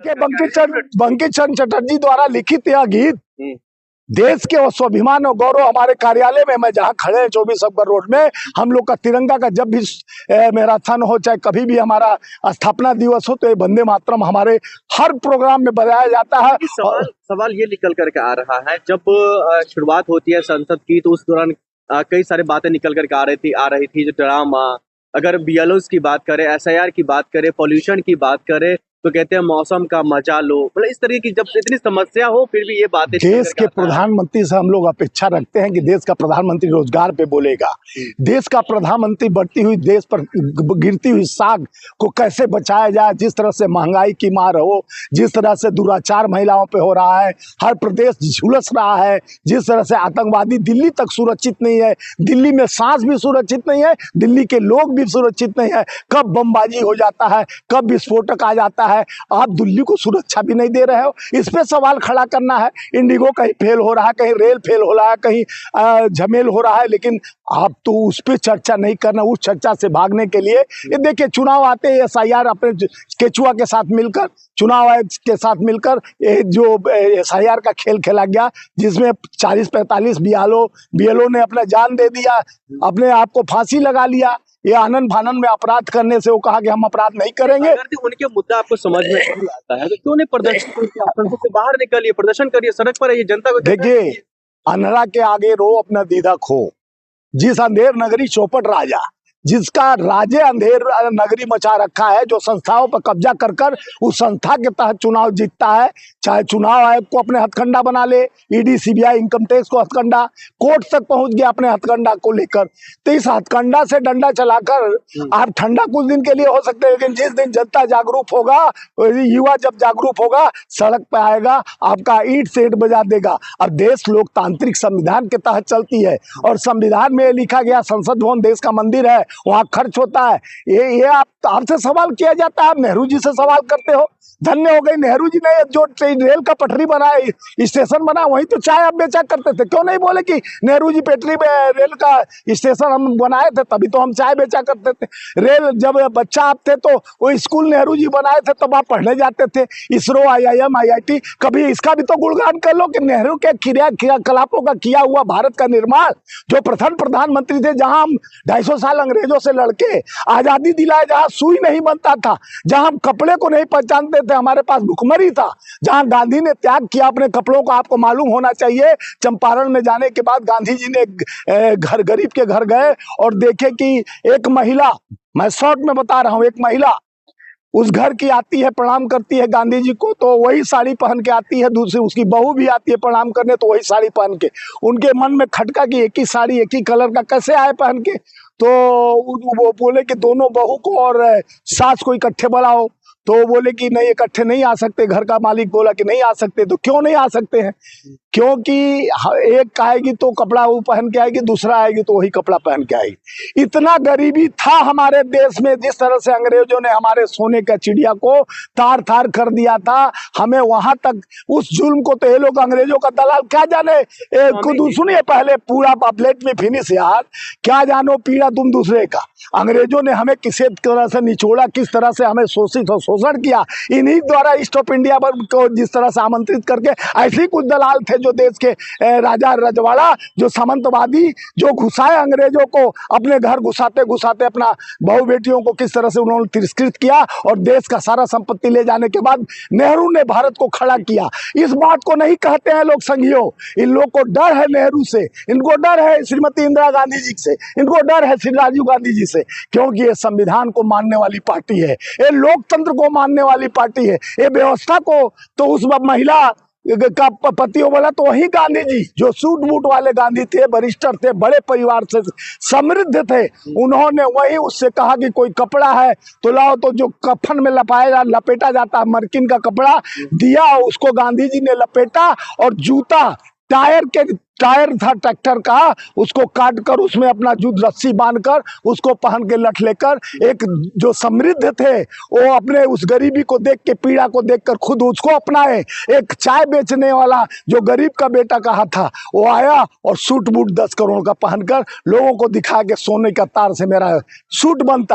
के बंकिम चंद्र चटर्जी द्वारा लिखित यह गीत देश के स्वाभिमान और गौरव हमारे कार्यालय में, मैं जहाँ खड़े हैं 24 अक्टूबर रोड में, हम लोग का तिरंगा का जब भी मैराथन हो, चाहे कभी भी हमारा स्थापना दिवस हो, तो ये वंदे मातरम हमारे हर प्रोग्राम में बजाया जाता है। सवाल ये निकल करके आ रहा है, जब शुरुआत होती है संसद की तो उस दौरान कई सारी बातें निकल करके आ रही थी जो ड्रामा, अगर बीएलओ की बात करें, एसआईआर की बात करें, पॉल्यूशन की बात करें, तो कहते हैं मौसम का मजा लो। मतलब इस तरह की जब इतनी समस्या हो फिर भी ये बातें, देश के प्रधानमंत्री से हम लोग अपेक्षा रखते हैं कि देश का प्रधानमंत्री रोजगार पे बोलेगा, देश का प्रधानमंत्री बढ़ती हुई देश पर गिरती हुई साख को कैसे बचाया जाए। जिस तरह से महंगाई की मार हो, जिस तरह से दुराचार महिलाओं पे हो रहा है, हर प्रदेश झुलस रहा है, जिस तरह से आतंकवादी दिल्ली तक सुरक्षित नहीं है, दिल्ली में सांस भी सुरक्षित नहीं है, दिल्ली के लोग भी सुरक्षित नहीं है, कब बमबाजी हो जाता है, कब विस्फोटक आ जाता है, आप दिल्ली को सुरक्षा भी नहीं दे रहे हो। इस पे सवाल खड़ा करना है। इंडिगो कहीं फेल हो रहा है, कहीं रेल फेल हो रहा है, कहीं झमेल हो रहा है, लेकिन आप तो उस पे चर्चा नहीं करना। उस चर्चा से भागने के लिए ये देखिए, चुनाव आते हैं, एसआईआर अपने केचुआ के साथ मिलकर, चुनाव आयोग के साथ मिलकर जो एसआईआर का खेल खेला गया, जिसमें 40-45 बीएलओ ने अपना जान दे दिया, अपने आप को फांसी लगा लिया। ये आनंद फानन में अपराध करने से वो कहा कि हम अपराध नहीं करेंगे। अगर उनके मुद्दा आपको समझ में नहीं आता है तो क्यों नहीं प्रदर्शन से बाहर निकलिए, प्रदर्शन करिए, सड़क पर आइए, जनता को देखिए, अंधेरा के आगे रो अपना दीदा खो, जिस अंधेर नगरी चौपट राजा, जिसका राजे अंधेर नगरी मचा रखा है, जो संस्थाओं पर कब्जा कर कर उस संस्था के तहत चुनाव जीतता है, चाहे चुनाव आयोग को अपने हथकंडा बना ले, ईडी सीबीआई इनकम टैक्स को हथकंडा, कोर्ट तक पहुंच गया अपने हथकंडा को लेकर। तो इस हथकंडा से डंडा चलाकर आप ठंडा कुछ दिन के लिए हो सकते हैं, लेकिन जिस दिन जनता जागरूक होगा, युवा जब जागरूक होगा, सड़क पे आएगा, आपका ईंट से ईंट बजा देगा। अब देश लोकतांत्रिक संविधान के तहत चलती है और संविधान में लिखा गया संसद भवन देश का मंदिर है, वहां खर्च होता है। ये आपसे सवाल किया जाता है, आप नेहरू जी से सवाल करते हो। धन्य हो गई नेहरू जी ने जो रेल का पटरी बनाया, स्टेशन बना, वहीं तो चाय आप बेचा करते थे। क्यों नहीं बोले कि नेहरू जी पटरी रेल का स्टेशन हम बनाए थे, तभी तो हम चाय बेचा करते थे। रेल जब बच्चा आप थे तो वो स्कूल नेहरू जी बनाए थे, तब आप पढ़ने जाते थे। इसरो, IIM, IIT, कभी इसका भी तो गुणगान कर लो कि नेहरू के क्रियाकलापों का किया हुआ भारत का निर्माण, जो प्रथम प्रधानमंत्री थे, जहां हम 250 साल अंग्रेजों से लड़के आजादी दिलाए, जहां सुई नहीं बनता था, जहां हम कपड़े को नहीं पहचानते थे, हमारे पास भुखमरी था, जहां गांधी ने त्याग किया अपने कपड़ों को। आपको मालूम होना चाहिए, चंपारण में जाने के बाद गांधी जी ने घर गरीब के घर गए और देखे कि एक महिला, मैं शॉर्ट में बता रहा हूं, एक महिला उस घर की आती है, प्रणाम करती है गांधी जी को, तो वही साड़ी पहन के आती है। दूसरी उसकी बहू भी आती है प्रणाम करने, तो वही साड़ी पहन के। उनके मन में खटका कि एक ही साड़ी एक ही कलर का कैसे आए पहन के, तो वो बोले कि दोनों बहू को और सास को इकट्ठे बुलाओ। तो बोले कि नहीं, इकट्ठे नहीं आ सकते। घर का मालिक बोला कि नहीं आ सकते। तो क्यों नहीं आ सकते हैं? क्योंकि एक आएगी तो कपड़ा वो पहन के आएगी, दूसरा आएगी तो वही कपड़ा पहन के आएगी। इतना गरीबी था हमारे देश में, जिस तरह से अंग्रेजों ने हमारे सोने का चिड़िया को तार तार कर दिया था, हमें वहां तक उस जुल्म को, तो ये लोग अंग्रेजों का दलाल क्या जाने। सुनिए पहले पूरा पॉपलेट में फिनिश यार, क्या जानो पीड़ा तुम दूसरे का। अंग्रेजों ने हमें किसी तरह से निचोड़ा, किस तरह से हमें शोषित और शोषण किया, इन्हीं द्वारा ईस्ट ऑफ इंडिया को जिस तरह से आमंत्रित करके, ऐसे ही कुछ दलाल थे जो देश के राजा रजवाड़ा, जो सामंतवादी, जो घुसाए अंग्रेजों को अपने घर, घुसाते घुसाते अपना बहू बेटियों को किस तरह से उन्होंने तिरस्कृत किया और देश का सारा संपत्ति ले जाने के बाद नेहरू ने भारत को खड़ा किया। इस बात को नहीं कहते हैं लोग संघियों, इन लोग को डर है नेहरू से, इनको डर है श्रीमती इंदिरा गांधी जी से, इनको डर है श्री राजीव गांधी जी से, क्योंकि ये संविधान को मानने वाली पार्टी है, ये लोकतंत्र को मानने वाली पार्टी है, ये व्यवस्था को। तो उस महिला का पति बोला तो वही गांधी जी, जो सूट बूट वाले गांधी थे, बरिस्टर थे, बड़े परिवार से समृद्ध थे, उन्होंने वही उससे कहा कि कोई कपड़ा है तो लाओ। तो जो कफन में लपेटा जाता है मर्किन का कपड़ा दिया, उसको गांधी जी ने लपेटा और जूता, टायर था ट्रैक्टर का, उसको काट कर उसमें अपना जूत रस्सी बांधकर उसको पहन के लठ लेकर, एक जो समृद्ध थे वो अपने उस गरीबी को देख के, पीड़ा को देखकर खुद उसको अपनाए। एक चाय बेचने वाला जो गरीब का बेटा कहा था, वो आया और सूट बूट 10 करोड़ का पहनकर लोगों को दिखा के सोने का तार से मेरा सूट बनता